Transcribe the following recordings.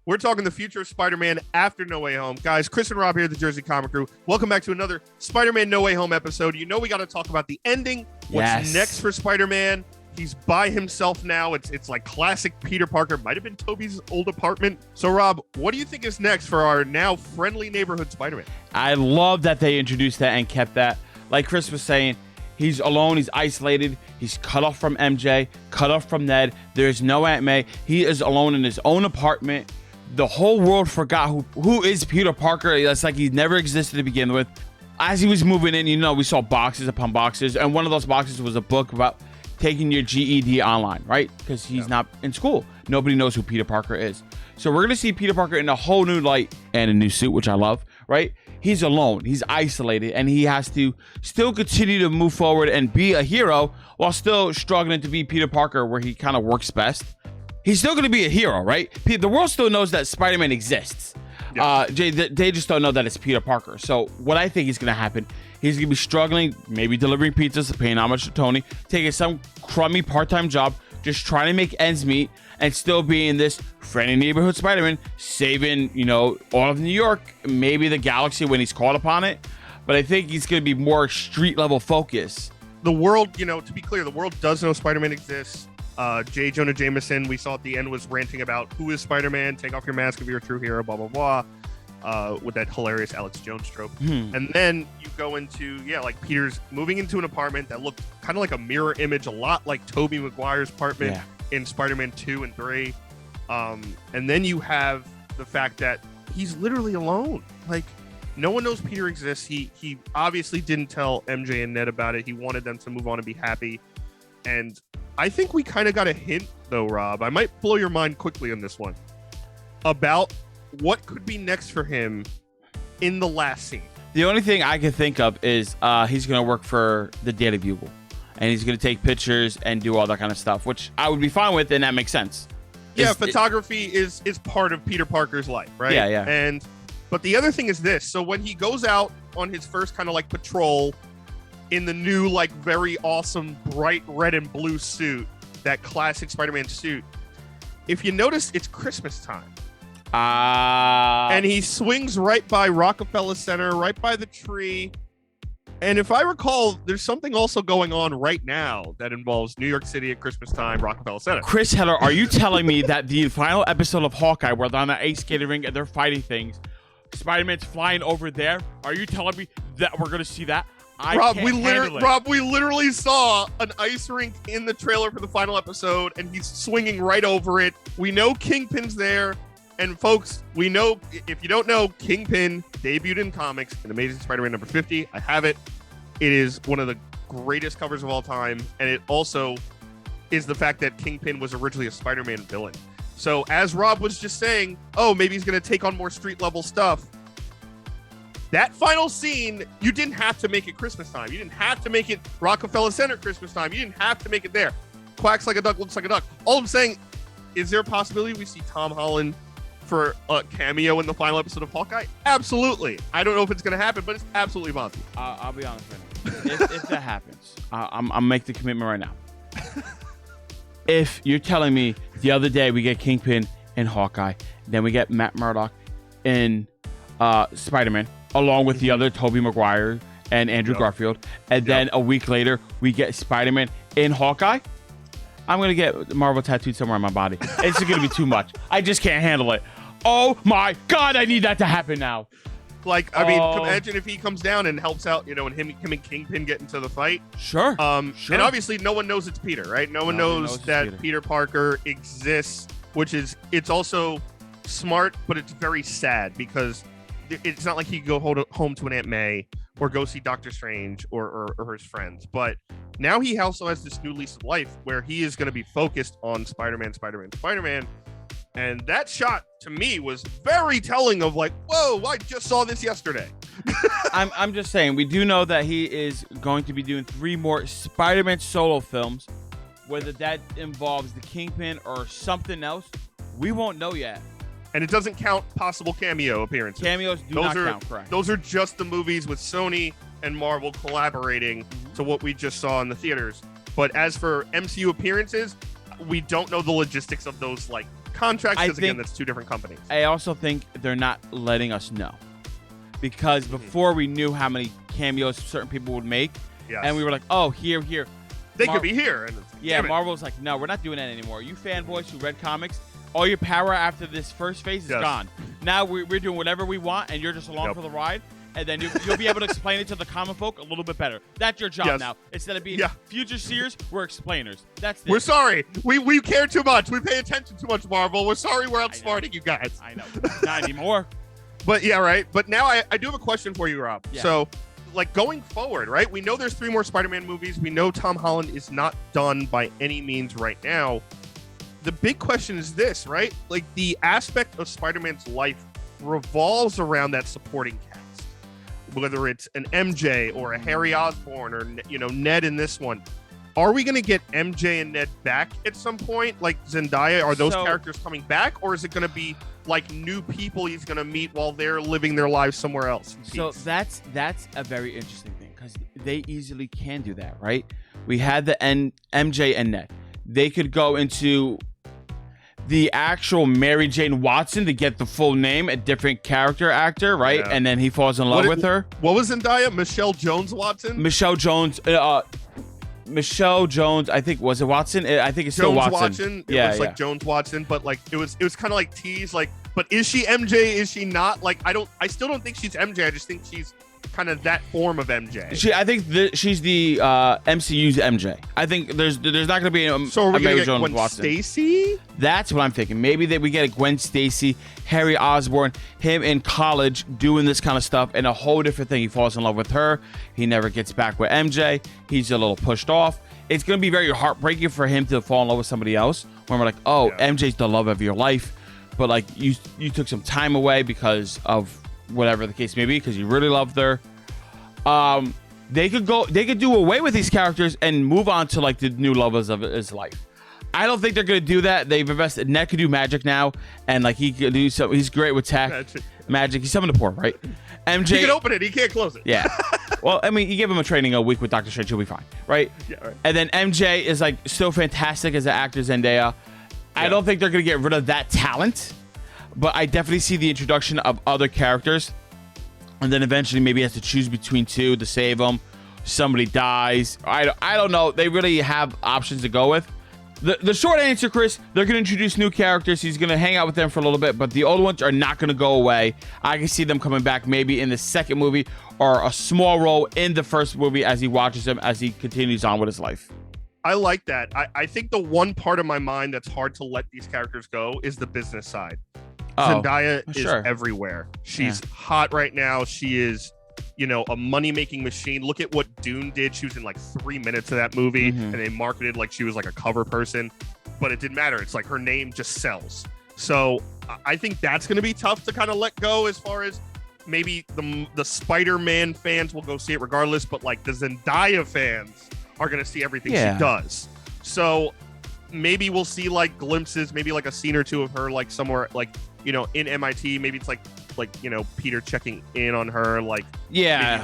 We're talking the future of Spider-Man after No Way Home. Guys, Chris and Rob here, the Jersey Comic Crew. Welcome back to another Spider-Man No Way Home episode. You know we got to talk about the ending. What's next for Spider-Man? He's by himself now. It's like classic Peter Parker. Might have been Tobey's old apartment. So, Rob, what do you think is next for our now friendly neighborhood Spider-Man? I love that they introduced that and kept that. Like Chris was saying, he's alone. He's isolated. He's cut off from MJ, cut off from Ned. There's no Aunt May. He is alone in his own apartment. The whole world forgot who is Peter Parker. It's like he never existed to begin with. As he was moving in, we saw boxes upon boxes. And one of those boxes was a book about taking your GED online, right? Because he's not in school. Nobody knows who Peter Parker is. So we're going to see Peter Parker in a whole new light and a new suit, which I love, right? He's alone. He's isolated. And he has to still continue to move forward and be a hero while still struggling to be Peter Parker, where he kind of works best. He's still going to be a hero, right? The world still knows that Spider-Man exists. Yeah. They just don't know that it's Peter Parker. So what I think is going to happen, he's going to be struggling, maybe delivering pizzas, paying homage to Tony, taking some crummy part-time job, just trying to make ends meet, and still being this friendly neighborhood Spider-Man, saving, all of New York, maybe the galaxy when he's called upon it. But I think he's going to be more street-level focus. The world, to be clear, the world does know Spider-Man exists. J. Jonah Jameson, we saw at the end, was ranting about who is Spider-Man, take off your mask if you're a true hero, blah, blah, blah, with that hilarious Alex Jones trope. And then you go into, like Peter's moving into an apartment that looked kind of like a mirror image, a lot like Tobey Maguire's apartment in Spider-Man 2 and 3. And then you have the fact that he's literally alone. Like, no one knows Peter exists. He obviously didn't tell MJ and Ned about it. He wanted them to move on and be happy. And I think we kind of got a hint, though, Rob. I might blow your mind quickly on this one about what could be next for him in the last scene. The only thing I can think of is he's going to work for the Daily Bugle, and he's going to take pictures and do all that kind of stuff, which I would be fine with, and that makes sense. Yeah, photography is part of Peter Parker's life, right? Yeah. But the other thing is this. So when he goes out on his first kind of like patrol in the new, like, very awesome bright red and blue suit, that classic Spider-Man suit, if you notice, it's Christmas time. And he swings right by Rockefeller Center, right by the tree. And if I recall, there's something also going on right now that involves New York City at Christmas time, Rockefeller Center. Chris Heller, are you telling me that the final episode of Hawkeye, where they're on the ice skating rink and they're fighting things, Spider-Man's flying over there? Are you telling me that we're going to see that? Rob, we literally saw an ice rink in the trailer for the final episode, and he's swinging right over it. We know Kingpin's there, and folks, we know, if you don't know, Kingpin debuted in comics in Amazing Spider-Man number 50. I have it. It is one of the greatest covers of all time, and it also is the fact that Kingpin was originally a Spider-Man villain. So as Rob was just saying, maybe he's going to take on more street-level stuff. That final scene, you didn't have to make it Christmas time. You didn't have to make it Rockefeller Center Christmas time. You didn't have to make it there. Quacks like a duck, looks like a duck. All I'm saying, is there a possibility we see Tom Holland for a cameo in the final episode of Hawkeye? Absolutely. I don't know if it's going to happen, but it's absolutely possible. I'll be honest with you. If that happens, I'll make the commitment right now. If you're telling me the other day we get Kingpin in Hawkeye, then we get Matt Murdock in Spider-Man, along with the other Tobey Maguire and Andrew Garfield. And then a week later, we get Spider-Man in Hawkeye. I'm going to get Marvel tattooed somewhere on my body. It's going to be too much. I just can't handle it. Oh my God, I need that to happen now. Like, I mean, imagine if he comes down and helps out, and him and Kingpin get into the fight. Sure. And obviously no one knows it's Peter, right? No one knows that Peter Parker exists, it's also smart, but it's very sad because it's not like he could go home to an Aunt May or go see Doctor Strange or his friends. But now he also has this new lease of life where he is going to be focused on Spider-Man. And that shot, to me, was very telling of like, whoa, I just saw this yesterday. I'm just saying, we do know that he is going to be doing 3 more Spider-Man solo films. Whether that involves the Kingpin or something else, we won't know yet. And it doesn't count possible cameo appearances. Cameos do not count, correct. Those are just the movies with Sony and Marvel collaborating to what we just saw in the theaters. But as for MCU appearances, we don't know the logistics of those like contracts, because again, that's two different companies. I also think they're not letting us know. Because before we knew how many cameos certain people would make, and we were like, oh, here. They could be here. And Marvel's like, no, we're not doing that anymore. You fanboys who read comics, all your power after this first phase is gone. Now we're doing whatever we want, and you're just along for the ride. And then you'll be able to explain it to the comic folk a little bit better. That's your job now. Instead of being future seers, we're explainers. That's it. We're sorry. We care too much. We pay attention too much, Marvel. We're sorry we're outsmarting you guys. I know. Not anymore. But yeah, right. But now I do have a question for you, Rob. Yeah. So, like, going forward, right? We know there's 3 more Spider-Man movies. We know Tom Holland is not done by any means right now. The big question is this, right? Like, the aspect of Spider-Man's life revolves around that supporting cast. Whether it's an MJ or a Harry Osborn or, Ned in this one. Are we going to get MJ and Ned back at some point? Like Zendaya, are those characters coming back? Or is it going to be like new people he's going to meet while they're living their lives somewhere else? So that's a very interesting thing, because they easily can do that, right? We had the MJ and Ned. They could go into the actual Mary Jane Watson to get the full name, a different character actor, right? Yeah. And then he falls in love with her. What was Zendaya? Michelle Jones Watson? Michelle Jones, I think, was it Watson? I think it's still Watson. It looks like Jones Watson, but like it was kind of like teased, like, but is she MJ? Is she not? Like, I still don't think she's MJ. I just think she's kind of that form of MJ. I think she's the MCU's MJ. I think there's not going to be so are we Mary gonna get Jones Gwen Watson. Stacy? That's what I'm thinking. Maybe that we get a Gwen Stacy, Harry Osborn, him in college doing this kind of stuff, and a whole different thing. He falls in love with her. He never gets back with MJ. He's a little pushed off. It's going to be very heartbreaking for him to fall in love with somebody else. When we're like, oh, MJ's the love of your life, but like you took some time away because of whatever the case may be, because you really loved her. They could do away with these characters and move on to like the new lovers of his life. I don't think they're gonna do that. They've invested. Ned could do magic now, and like he could do so. He's great with tech, magic. He's summoned the poor, right? MJ, he can open it. He can't close it. Yeah. Well, I mean, you give him a training a week with Doctor Strange, he'll be fine, right? Yeah. Right. And then MJ is like so fantastic as an actor, Zendaya. I don't think they're gonna get rid of that talent, but I definitely see the introduction of other characters. And then eventually maybe he has to choose between two to save them. Somebody dies. I don't know. They really have options to go with. The short answer, Chris, they're going to introduce new characters. He's going to hang out with them for a little bit, but the old ones are not going to go away. I can see them coming back maybe in the second movie or a small role in the first movie as he watches them as he continues on with his life. I like that. I think the one part of my mind that's hard to let these characters go is the business side. Zendaya is everywhere. She's hot right now. She is, a money-making machine. Look at what Dune did. She was in like 3 minutes of that movie, and they marketed like she was like a cover person, but it didn't matter. It's like her name just sells. So I think that's going to be tough to kind of let go, as far as maybe the Spider-Man fans will go see it regardless, but like the Zendaya fans are going to see everything she does. So maybe we'll see like glimpses, maybe like a scene or two of her like somewhere like, in MIT. Maybe it's like Peter checking in on her, like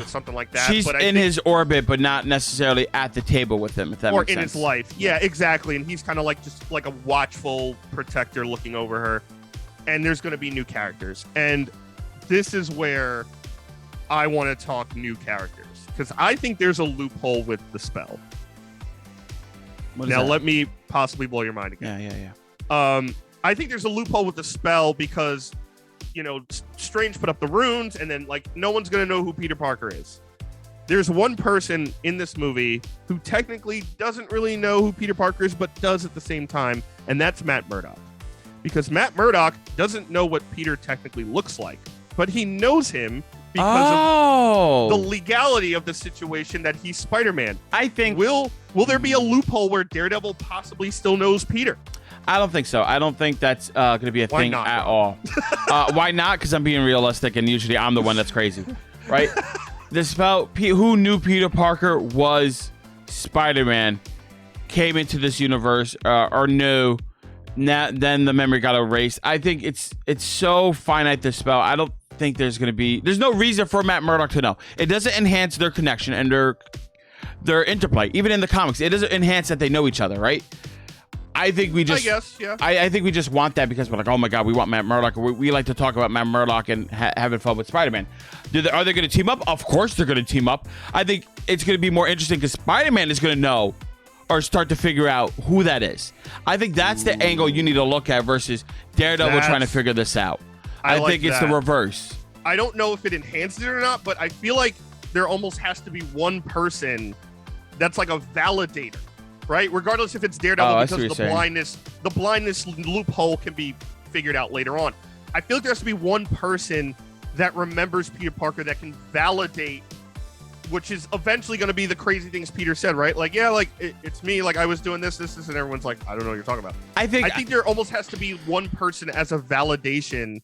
something like that. She's in his orbit, but not necessarily at the table with him, if that makes sense. Or in his life. Yeah, exactly. And he's kind of like just like a watchful protector looking over her. And there's going to be new characters. And this is where I want to talk new characters, because I think there's a loophole with the spell. Now, let me possibly blow your mind again. Yeah. I think there's a loophole with the spell because, Strange put up the runes, and then like no one's gonna know who Peter Parker is. There's one person in this movie who technically doesn't really know who Peter Parker is, but does at the same time, and that's Matt Murdock. Because Matt Murdock doesn't know what Peter technically looks like, but he knows him because of the legality of the situation that he's Spider-Man. I think will there be a loophole where Daredevil possibly still knows Peter? I don't think so. I don't think that's going to be a thing at all. Why not? Because I'm being realistic, and usually I'm the one that's crazy, right? The spell, who knew Peter Parker was Spider-Man, came into this universe or knew. Now, then the memory got erased. I think it's so finite, this spell. I don't think there's no reason for Matt Murdock to know. It doesn't enhance their connection and their interplay. Even in the comics, it doesn't enhance that they know each other, right? I think we just. I guess, yeah. I think we just want that because we're like, oh my god, we want Matt Murdock. We like to talk about Matt Murdock and having fun with Spider-Man. Are they going to team up? Of course they're going to team up. I think it's going to be more interesting because Spider-Man is going to know or start to figure out who that is. I think that's the angle you need to look at versus Daredevil trying to figure this out. I think it's the reverse. I don't know if it enhances it or not, but I feel like there almost has to be one person that's like a validator, right? Regardless if it's Daredevil, because the blindness loophole can be figured out later on. I feel like there has to be one person that remembers Peter Parker that can validate, which is eventually going to be the crazy things Peter said, right? Like, yeah, like it's me, like I was doing this, and everyone's like, I don't know what you're talking about. I think there almost has to be one person as a validation.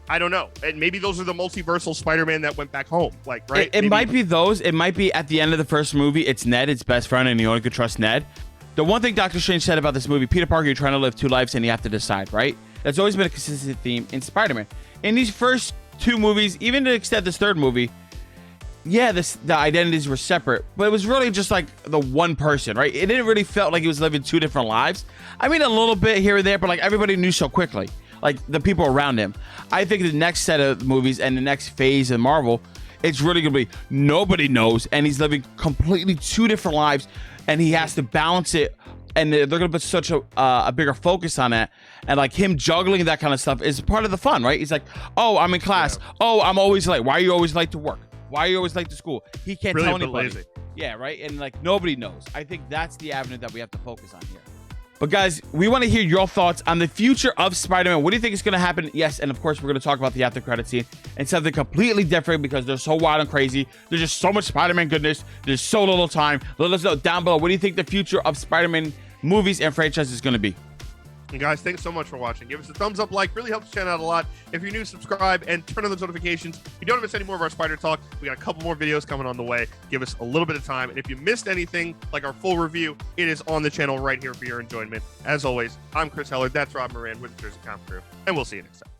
I don't know. And maybe those are the multiversal Spider-Man that went back home. Like, right? It might be those. It might be at the end of the first movie, it's Ned, its best friend, and you only could trust Ned. The one thing Doctor Strange said about this movie, Peter Parker, you're trying to live two lives and you have to decide, right? That's always been a consistent theme in Spider-Man. In these first two movies, even to the extent this third movie, yeah, the identities were separate, but it was really just like the one person, right? It didn't really felt like he was living two different lives. I mean, a little bit here and there, but like everybody knew so quickly, like the people around him. I think the next set of movies and the next phase of Marvel, it's really gonna be nobody knows, and he's living completely two different lives, and he has to balance it. And they're gonna put such a bigger focus on that, and like him juggling that kind of stuff is part of the fun, right? He's like, oh, I'm in class. Yeah. Oh, I'm always late. Why are you always late to work? Why are you always late to school? He can't tell anybody. Lazy. Yeah, right? And like nobody knows. I think that's the avenue that we have to focus on here. But guys, we want to hear your thoughts on the future of Spider-Man. What do you think is going to happen? Yes, and of course, we're going to talk about the after credit scene and something completely different because they're so wild and crazy. There's just so much Spider-Man goodness. There's so little time. Let us know down below. What do you think the future of Spider-Man movies and franchises is going to be? And guys, thanks so much for watching. Give us a thumbs up, like, really helps the channel out a lot. If you're new, subscribe and turn on those notifications. If you don't miss any more of our Spider Talk, we got a couple more videos coming on the way. Give us a little bit of time. And if you missed anything, like our full review, it is on the channel right here for your enjoyment. As always, I'm Chris Heller. That's Rob Moran with the Jersey Comic Crew. And we'll see you next time.